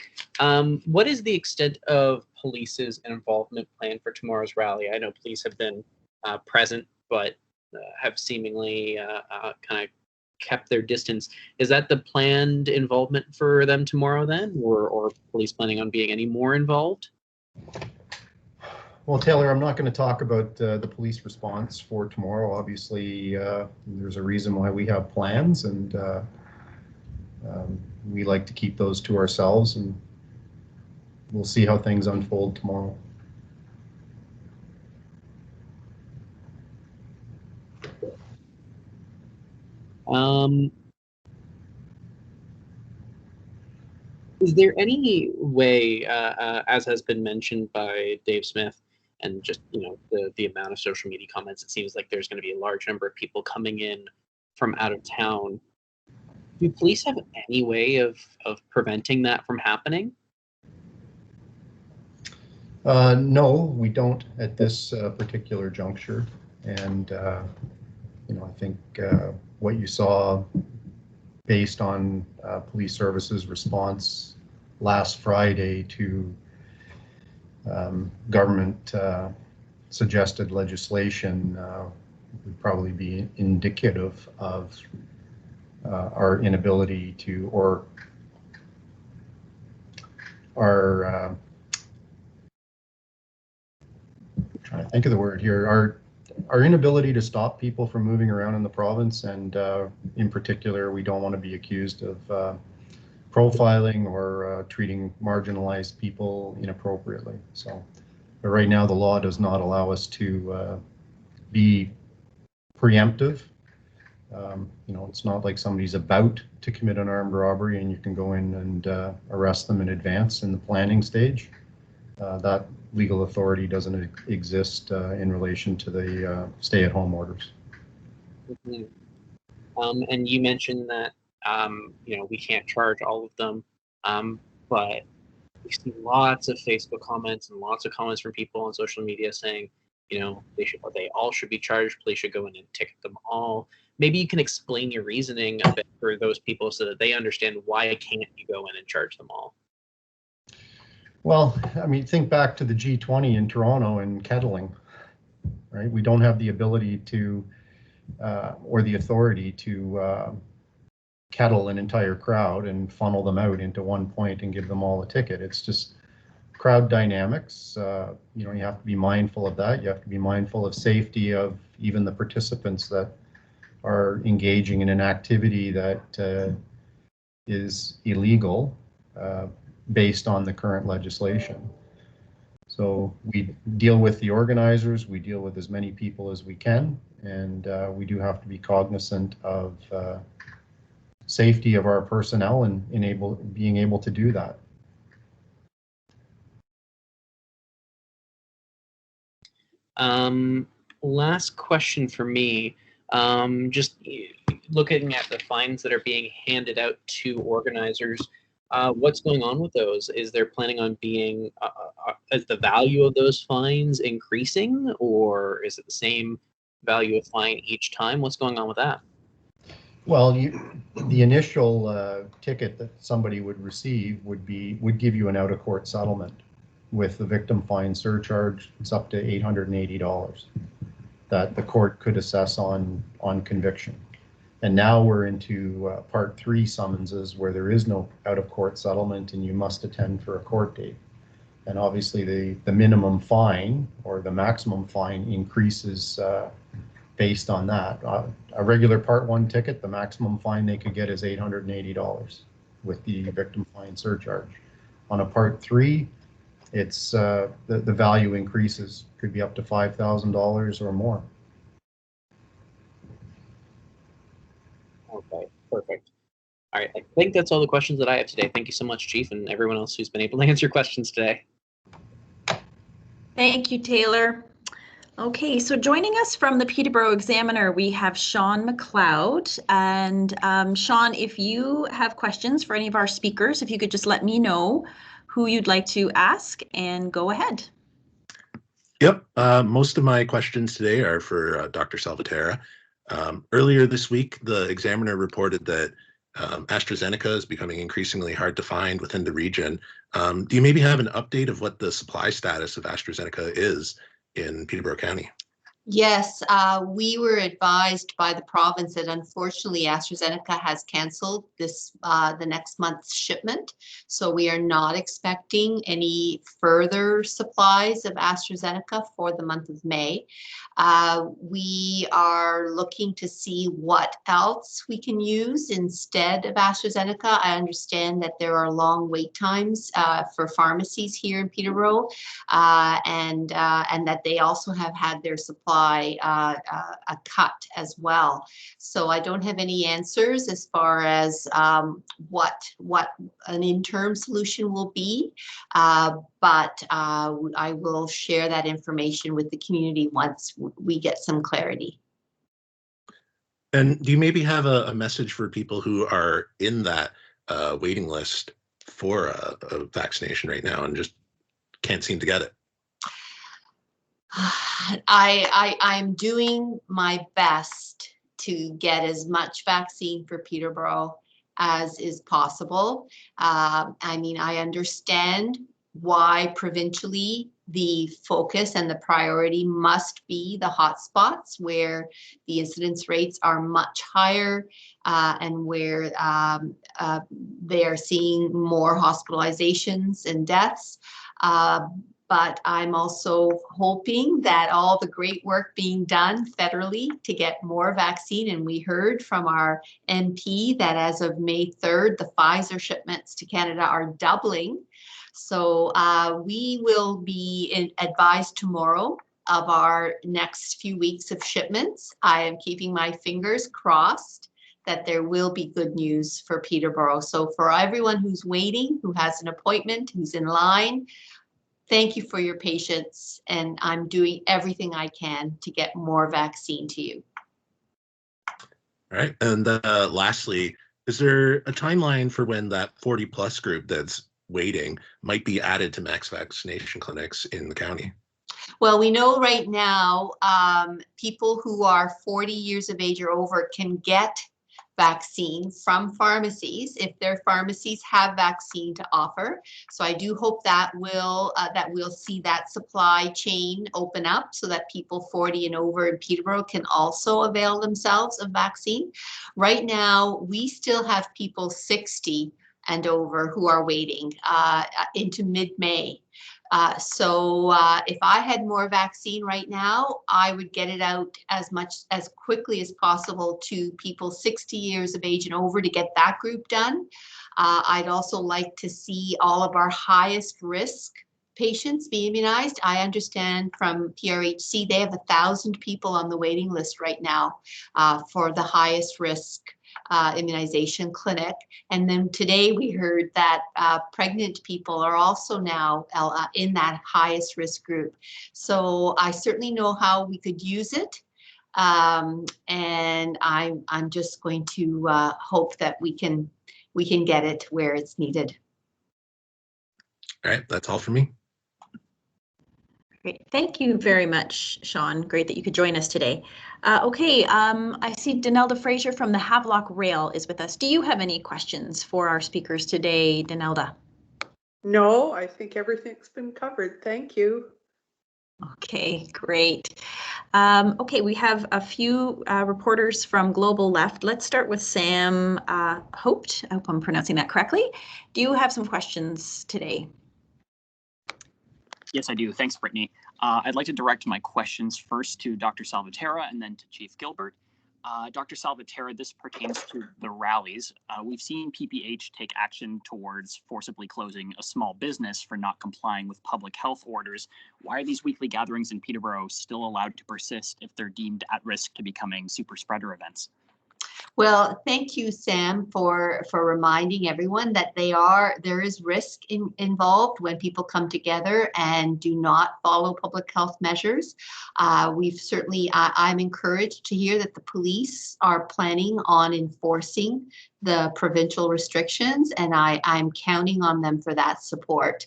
What is the extent of police's involvement plan for tomorrow's rally? I know police have been present, but have seemingly kind of kept their distance. Is that the planned involvement for them tomorrow then, or police planning on being any more involved? Well, Taylor, I'm not going to talk about the police response for tomorrow. Obviously, there's a reason why we have plans, and we like to keep those to ourselves, and we'll see how things unfold tomorrow. Is there any way, as has been mentioned by Dave Smith, and just the amount of social media comments, it seems like there's going to be a large number of people coming in from out of town. Do police have any way of preventing that from happening? No, we don't at this particular juncture, and I think what you saw based on police services response last Friday to government suggested legislation would probably be indicative of our inability to, or our trying to think of the word here, our inability to stop people from moving around in the province, and in particular, we don't want to be accused of profiling or treating marginalized people inappropriately. So, but right now the law does not allow us to be preemptive. It's not like somebody's about to commit an armed robbery and you can go in and arrest them in advance in the planning stage. That legal authority doesn't exist in relation to the stay-at-home orders. Mm-hmm. And you mentioned that we can't charge all of them, but we see lots of Facebook comments and lots of comments from people on social media saying, they all should be charged. Police should go in and ticket them all. Maybe you can explain your reasoning a bit for those people so that they understand why can't you go in and charge them all. Well, I mean, think back to the G20 in Toronto and kettling, right? We don't have the ability to, or the authority to kettle an entire crowd and funnel them out into one point and give them all a ticket. It's just crowd dynamics. You have to be mindful of that. You have to be mindful of safety of even the participants that are engaging in an activity that is illegal based on the current legislation. So we deal with the organizers, we deal with as many people as we can, and we do have to be cognizant of safety of our personnel and being able to do that. Last question for me. Just looking at the fines that are being handed out to organizers, what's going on with those? Is there planning on being, is the value of those fines increasing, or is it the same value of fine each time? What's going on with that? Well, the initial ticket that somebody would receive would give you an out-of-court settlement with the victim fine surcharge. It's up to $880 that the court could assess on conviction. And now we're into Part 3 summonses where there is no out-of-court settlement and you must attend for a court date. And obviously the minimum fine or the maximum fine increases based on that. A regular Part 1 ticket, the maximum fine they could get is $880 with the victim fine surcharge. On a Part 3, it's the value increases, could be up to $5,000 or more. Okay, perfect. All right, I think that's all the questions that I have today. Thank you so much, Chief, and everyone else who's been able to answer questions today. Thank you, Taylor. Okay, so joining us from the Peterborough Examiner, we have Sean McLeod. And Sean, if you have questions for any of our speakers, if you could just let me know who you'd like to ask and go ahead. Yep, most of my questions today are for Dr. Salvatierra. Earlier this week, the Examiner reported that AstraZeneca is becoming increasingly hard to find within the region. Do you maybe have an update of what the supply status of AstraZeneca is in Peterborough County? Yes, we were advised by the province that unfortunately AstraZeneca has canceled the next month's shipment. So we are not expecting any further supplies of AstraZeneca for the month of May. We are looking to see what else we can use instead of AstraZeneca. I understand that there are long wait times for pharmacies here in Peterborough, and that they also have had their supply a cut as well. So I don't have any answers as far as what an interim solution will be, but I will share that information with the community once we get some clarity. And do you maybe have a message for people who are in that waiting list for a vaccination right now and just can't seem to get it? I'm doing my best to get as much vaccine for Peterborough as is possible. I mean, I understand why provincially the focus and the priority must be the hotspots where the incidence rates are much higher and where they are seeing more hospitalizations and deaths. But I'm also hoping that all the great work being done federally to get more vaccine, and we heard from our MP that as of May 3rd, the Pfizer shipments to Canada are doubling. So we will be advised tomorrow of our next few weeks of shipments. I am keeping my fingers crossed that there will be good news for Peterborough. So for everyone who's waiting, who has an appointment, who's in line, thank you for your patience, and I'm doing everything I can to get more vaccine to you. All right. And lastly, is there a timeline for when that 40+ group that's waiting might be added to max vaccination clinics in the county? Well, we know right now people who are 40 years of age or over can get vaccine from pharmacies if their pharmacies have vaccine to offer. So I do hope that we'll see that supply chain open up so that people 40 and over in Peterborough can also avail themselves of vaccine. Right now, we still have people 60 and over who are waiting into mid-May. So if I had more vaccine right now, I would get it out as quickly as possible to people 60 years of age and over to get that group done. I'd also like to see all of our highest risk patients be immunized. I understand from PRHC, they have 1,000 people on the waiting list right now for the highest risk immunization clinic. And then today we heard that pregnant people are also now in that highest risk group. So I certainly know how we could use it. And I'm just going to hope that we can get it where it's needed. All right, that's all for me. Great. Thank you very much, Sean. Great that you could join us today. Okay, I see Danelda Fraser from the Havelock Rail is with us. Do you have any questions for our speakers today, Danelda? No, I think everything's been covered. Thank you. Okay, great. Okay, we have a few reporters from Global Left. Let's start with Sam Hoped. I hope I'm pronouncing that correctly. Do you have some questions today? Yes, I do. Thanks, Brittany. I'd like to direct my questions first to Dr. Salvatierra and then to Chief Gilbert. Dr. Salvatierra, this pertains to the rallies. We've seen PPH take action towards forcibly closing a small business for not complying with public health orders. Why are these weekly gatherings in Peterborough still allowed to persist if they're deemed at risk to becoming super spreader events? Well, thank you, Sam, for reminding everyone that there is risk involved when people come together and do not follow public health measures. I'm encouraged to hear that the police are planning on enforcing the provincial restrictions, and I'm counting on them for that support.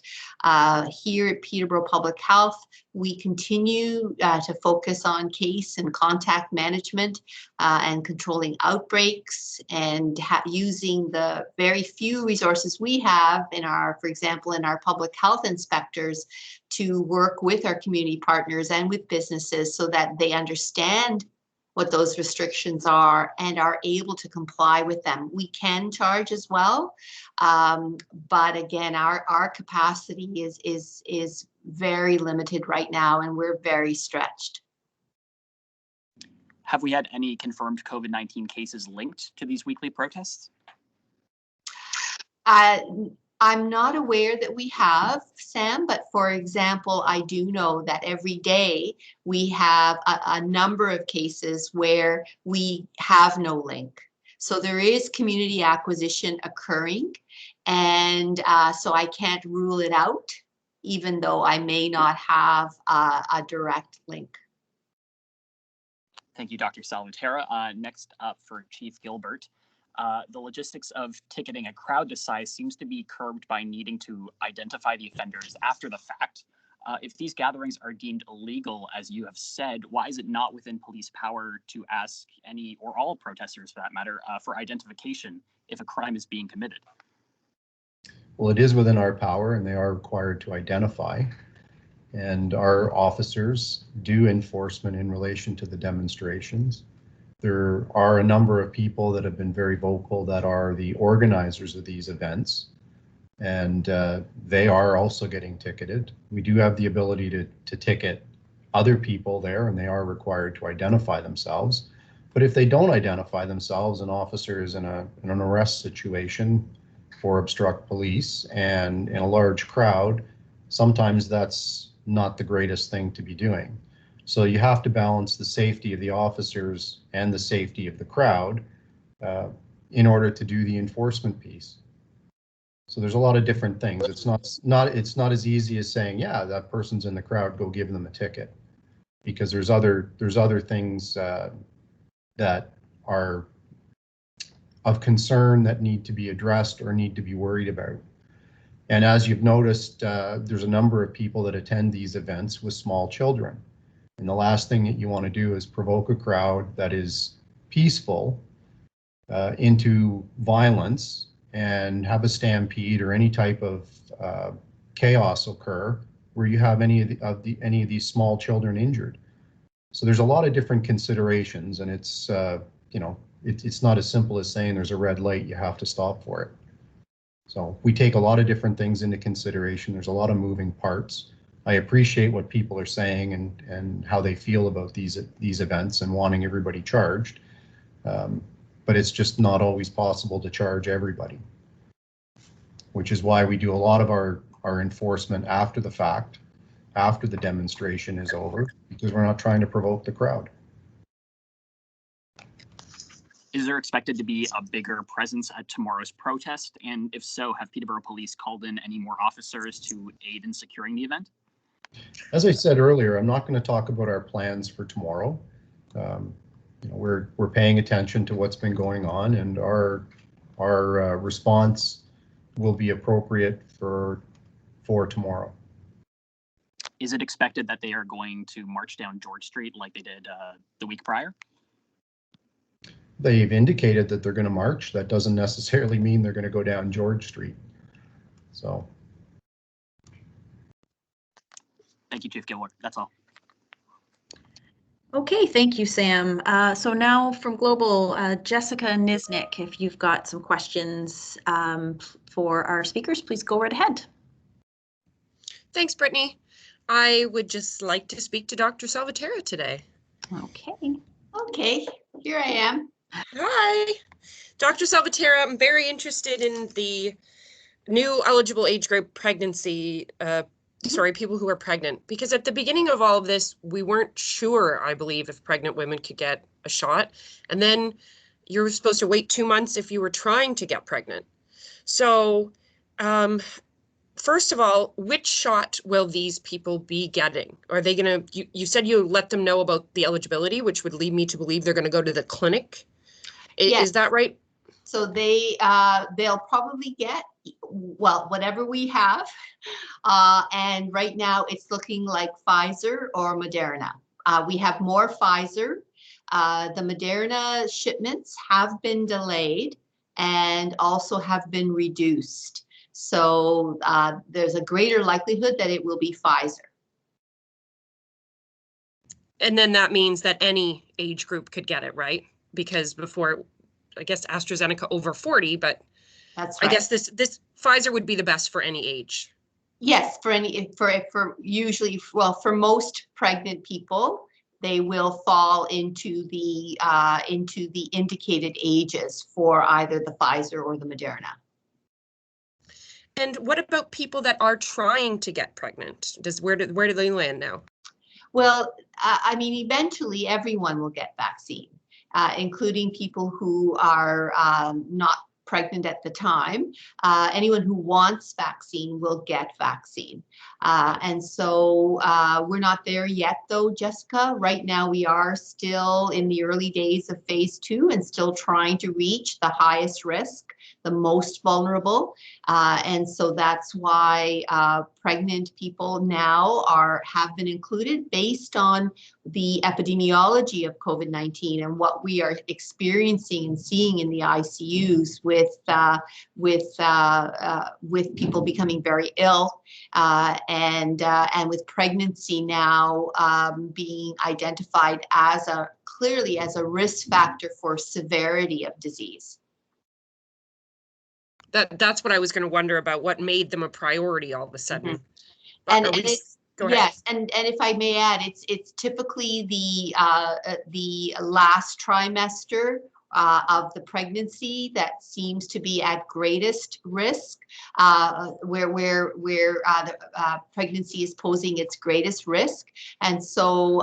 Here at Peterborough Public Health, we continue to focus on case and contact management and controlling outbreaks and using the very few resources we have for example, in our public health inspectors to work with our community partners and with businesses so that they understand what those restrictions are and are able to comply with them. We can charge as well, but again, our capacity is very limited right now, and we're very stretched. Have we had any confirmed COVID-19 cases linked to these weekly protests? I'm not aware that we have, Sam, but for example, I do know that every day we have a number of cases where we have no link. So there is community acquisition occurring, and so I can't rule it out, even though I may not have a direct link. Thank you, Dr. Salvatierra. Next up for Chief Gilbert. The logistics of ticketing a crowd this size seems to be curbed by needing to identify the offenders after the fact. If these gatherings are deemed illegal, as you have said, why is it not within police power to ask any or all protesters, for that matter, for identification if a crime is being committed? Well, it is within our power, and they are required to identify. And our officers do enforcement in relation to the demonstrations. There are a number of people that have been very vocal that are the organizers of these events, and they are also getting ticketed. We do have the ability to ticket other people there, and they are required to identify themselves. But if they don't identify themselves, an officer is in an arrest situation for obstruct police and in a large crowd, sometimes that's not the greatest thing to be doing. So you have to balance the safety of the officers and the safety of the crowd in order to do the enforcement piece. So there's a lot of different things. It's not as easy as saying, yeah, that person's in the crowd, go give them a ticket, because there's other things that are of concern that need to be addressed or need to be worried about. And as you've noticed, there's a number of people that attend these events with small children. And the last thing that you want to do is provoke a crowd that is peaceful into violence and have a stampede or any type of chaos occur where you have any of these small children injured. So there's a lot of different considerations, and it's it's not as simple as saying there's a red light, you have to stop for it. So we take a lot of different things into consideration. There's a lot of moving parts. I appreciate what people are saying and how they feel about these events and wanting everybody charged, but it's just not always possible to charge everybody, which is why we do a lot of our enforcement after the fact, after the demonstration is over, because we're not trying to provoke the crowd. Is there expected to be a bigger presence at tomorrow's protest? And if so, have Peterborough Police called in any more officers to aid in securing the event? As I said earlier, I'm not going to talk about our plans for tomorrow. We're paying attention to what's been going on, and our response will be appropriate for tomorrow. Is it expected that they are going to march down George Street like they did the week prior? They've indicated that they're going to march. That doesn't necessarily mean they're going to go down George Street. So. Thank you, Chief Gilbert. That's all. Okay, thank you, Sam. So now from Global, Jessica Nisnik, if you've got some questions for our speakers, please go right ahead. Thanks, Brittany. I would just like to speak to Dr. Salvatierra today. Okay. Okay, here I am. Hi. Dr. Salvatierra, I'm very interested in the new eligible age group pregnancy, people who are pregnant, because at the beginning of all of this, we weren't sure, I believe, if pregnant women could get a shot. And then you were supposed to wait 2 months if you were trying to get pregnant. So, first of all, which shot will these people be getting? Are they going to, you said you let them know about the eligibility, which would lead me to believe they're going to go to the clinic. Yes. Is that right? So they'll probably get, well, whatever we have. And right now it's looking like Pfizer or Moderna. We have more Pfizer. The Moderna shipments have been delayed and also have been reduced. So there's a greater likelihood that it will be Pfizer. And then that means that any age group could get it, right? Because before, I guess AstraZeneca over 40, but that's right. I guess this Pfizer would be the best for any age. Yes, for usually, well, for most pregnant people, they will fall into the indicated ages for either the Pfizer or the Moderna. And what about people that are trying to get pregnant? Where do they land now? Well, I mean, eventually everyone will get vaccine, including people who are not pregnant at the time. Anyone who wants vaccine will get vaccine. And so we're not there yet though, Jessica. Right now we are still in the early days of phase 2 and still trying to reach the highest risk, the most vulnerable. And so that's why pregnant people now have been included based on the epidemiology of COVID-19 and what we are experiencing and seeing in the ICUs with people becoming very ill and with pregnancy now being identified as clearly as a risk factor for severity of disease. That's what I was going to wonder about, what made them a priority all of a sudden. Mm-hmm. And it's, yes, and if I may add, it's typically the last trimester of the pregnancy that seems to be at greatest risk, where the pregnancy is posing its greatest risk. And so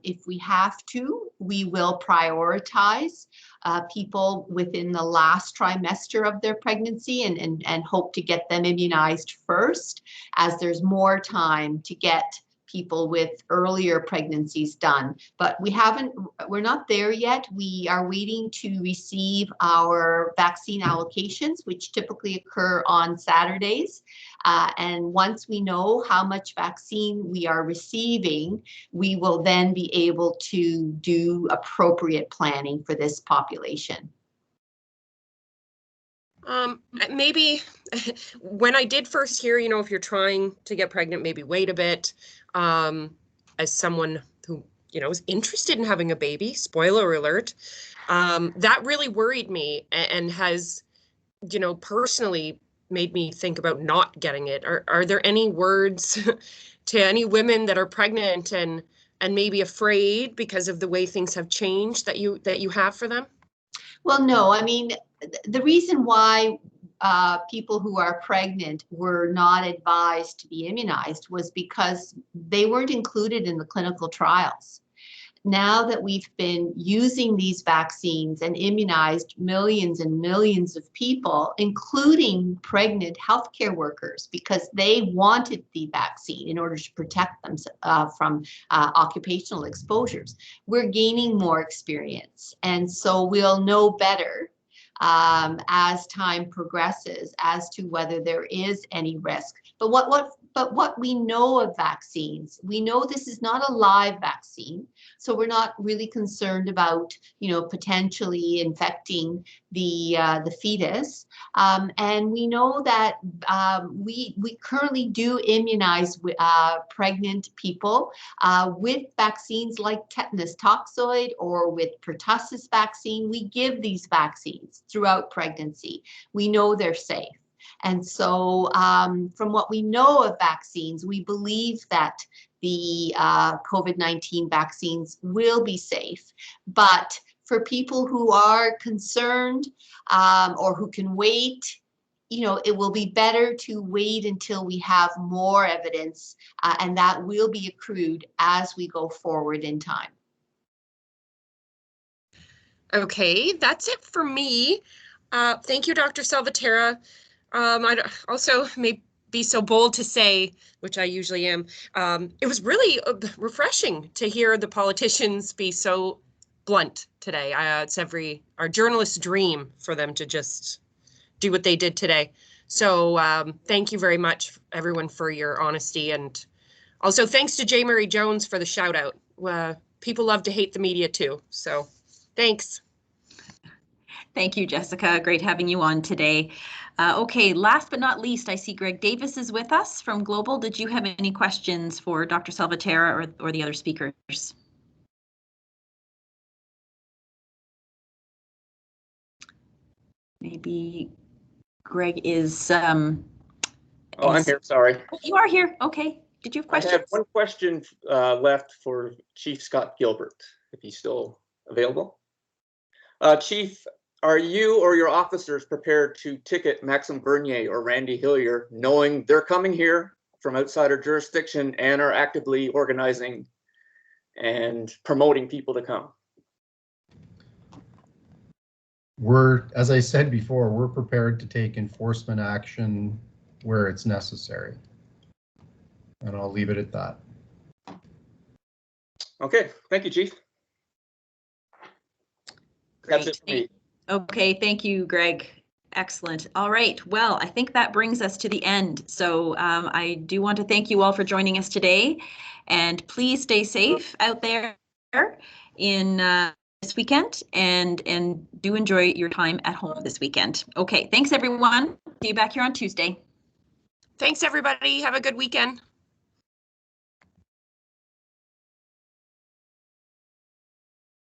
if we have to, we will prioritize people within the last trimester of their pregnancy and hope to get them immunized first, as there's more time to get people with earlier pregnancies done. But we're not there yet. We are waiting to receive our vaccine allocations, which typically occur on Saturdays. And once we know how much vaccine we are receiving, we will then be able to do appropriate planning for this population. Maybe when I did first hear, if you're trying to get pregnant, maybe wait a bit. As someone who, is interested in having a baby, spoiler alert, that really worried me and has, personally made me think about not getting it. Are there any words to any women that are pregnant and maybe afraid because of the way things have changed that you have for them? Well, no, I mean, the reason why people who are pregnant were not advised to be immunized was because they weren't included in the clinical trials. Now that we've been using these vaccines and immunized millions and millions of people, including pregnant healthcare workers, because they wanted the vaccine in order to protect them from occupational exposures, we're gaining more experience. And so we'll know better as time progresses as to whether there is any risk. But what we know of vaccines, we know this is not a live vaccine, so we're not really concerned about, potentially infecting the fetus. And we know that we currently do immunize pregnant people with vaccines like tetanus toxoid or with pertussis vaccine. We give these vaccines throughout pregnancy. We know they're safe. And so from what we know of vaccines, we believe that the COVID-19 vaccines will be safe. But for people who are concerned or who can wait, it will be better to wait until we have more evidence, and that will be accrued as we go forward in time. Okay, that's it for me. Thank you, Dr. Salvatierra. I'd also may be so bold to say, which I usually am, it was really refreshing to hear the politicians be so blunt today. It's our journalist's dream for them to just do what they did today. So thank you very much, everyone, for your honesty. And also thanks to J. Murray Jones for the shout out. People love to hate the media too. So thanks. Thank you, Jessica. Great having you on today. Okay, last but not least, I see Greg Davis is with us from Global. Did you have any questions for Dr. Salvatierra or the other speakers? Maybe Greg is... I'm here, sorry. Oh, you are here, okay. Did you have questions? I have one question left for Chief Scott Gilbert, if he's still available. Chief, are you or your officers prepared to ticket Maxim Bernier or Randy Hillier, knowing they're coming here from outside our jurisdiction and are actively organizing and promoting people to come? As I said before, we're prepared to take enforcement action where it's necessary. And I'll leave it at that. Okay, thank you, Chief. Great. That's it for me. Okay, thank you, Greg. Excellent. All right. Well, I think that brings us to the end. So I do want to thank you all for joining us today. And please stay safe out there in this weekend and do enjoy your time at home this weekend. Okay, thanks everyone. See you back here on Tuesday. Thanks everybody. Have a good weekend.